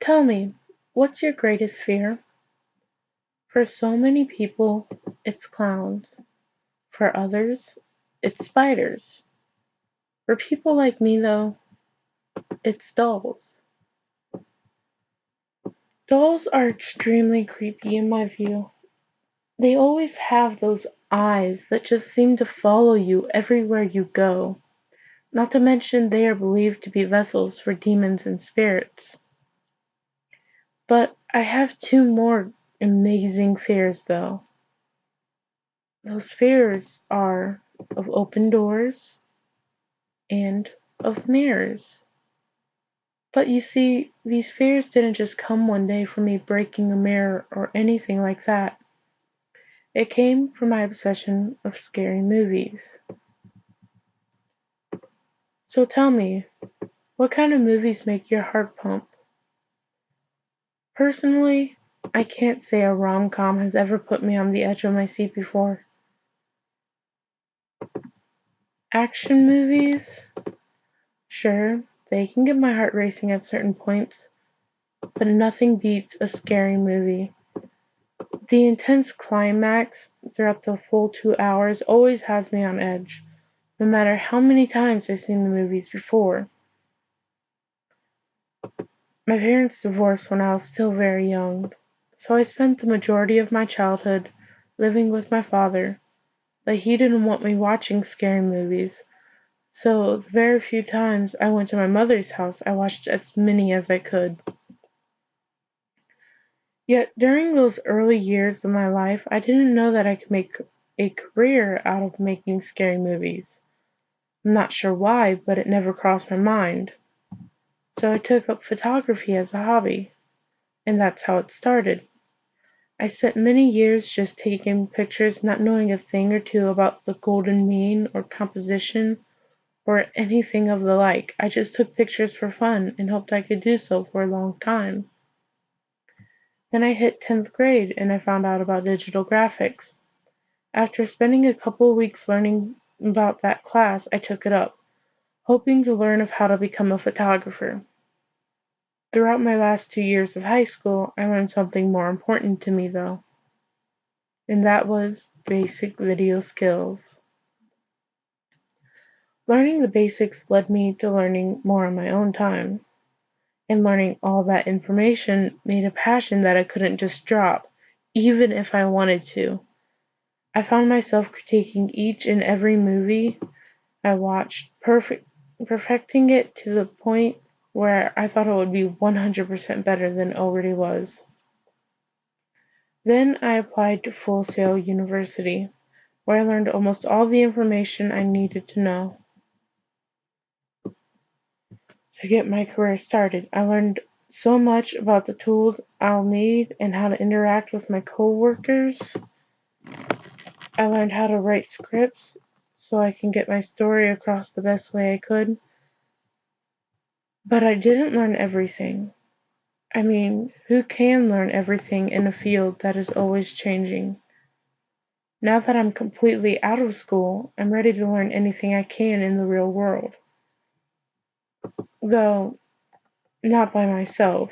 tell me, what's your greatest fear? For so many people, it's clowns. For others, it's spiders. For people like me, though, it's dolls. Dolls are extremely creepy in my view. They always have those eyes that just seem to follow you everywhere you go. Not to mention they are believed to be vessels for demons and spirits. But I have two more amazing fears, though. Those fears are of open doors and of mirrors. But you see, these fears didn't just come one day from me breaking a mirror or anything like that. It came from my obsession of scary movies. So tell me, what kind of movies make your heart pump? Personally, I can't say a rom-com has ever put me on the edge of my seat before. Action movies? Sure, they can get my heart racing at certain points, but nothing beats a scary movie. The intense climax throughout the full 2 hours always has me on edge, no matter how many times I've seen the movies before. My parents divorced when I was still very young, so I spent the majority of my childhood living with my father, but he didn't want me watching scary movies, so the very few times I went to my mother's house I watched as many as I could. Yet during those early years of my life I didn't know that I could make a career out of making scary movies. I'm not sure why, but it never crossed my mind. So I took up photography as a hobby, and that's how it started. I spent many years just taking pictures, not knowing a thing or two about the golden mean or composition or anything of the like. I just took pictures for fun and hoped I could do so for a long time. Then I hit 10th grade and I found out about digital graphics. After spending a couple weeks learning about that class, I took it up, hoping to learn of how to become a photographer. Throughout my last 2 years of high school, I learned something more important to me though, and that was basic video skills. Learning the basics led me to learning more on my own time, and learning all that information made a passion that I couldn't just drop, even if I wanted to. I found myself critiquing each and every movie I watched, perfecting it to the point where I thought it would be 100% better than it already was. Then I applied to Full Sail University, where I learned almost all the information I needed to know to get my career started. I learned so much about the tools I'll need and how to interact with my coworkers. I learned how to write scripts so I can get my story across the best way I could. But I didn't learn everything. I mean, who can learn everything in a field that is always changing? Now that I'm completely out of school, I'm ready to learn anything I can in the real world. Though, not by myself.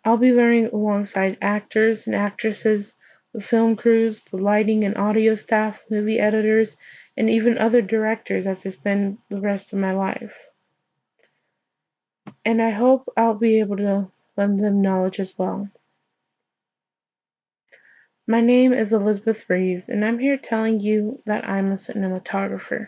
I'll be learning alongside actors and actresses, the film crews, the lighting and audio staff, movie editors, and even other directors as I spend the rest of my life. And I hope I'll be able to lend them knowledge as well. My name is Elizabeth Reeves, and I'm here telling you that I'm a cinematographer.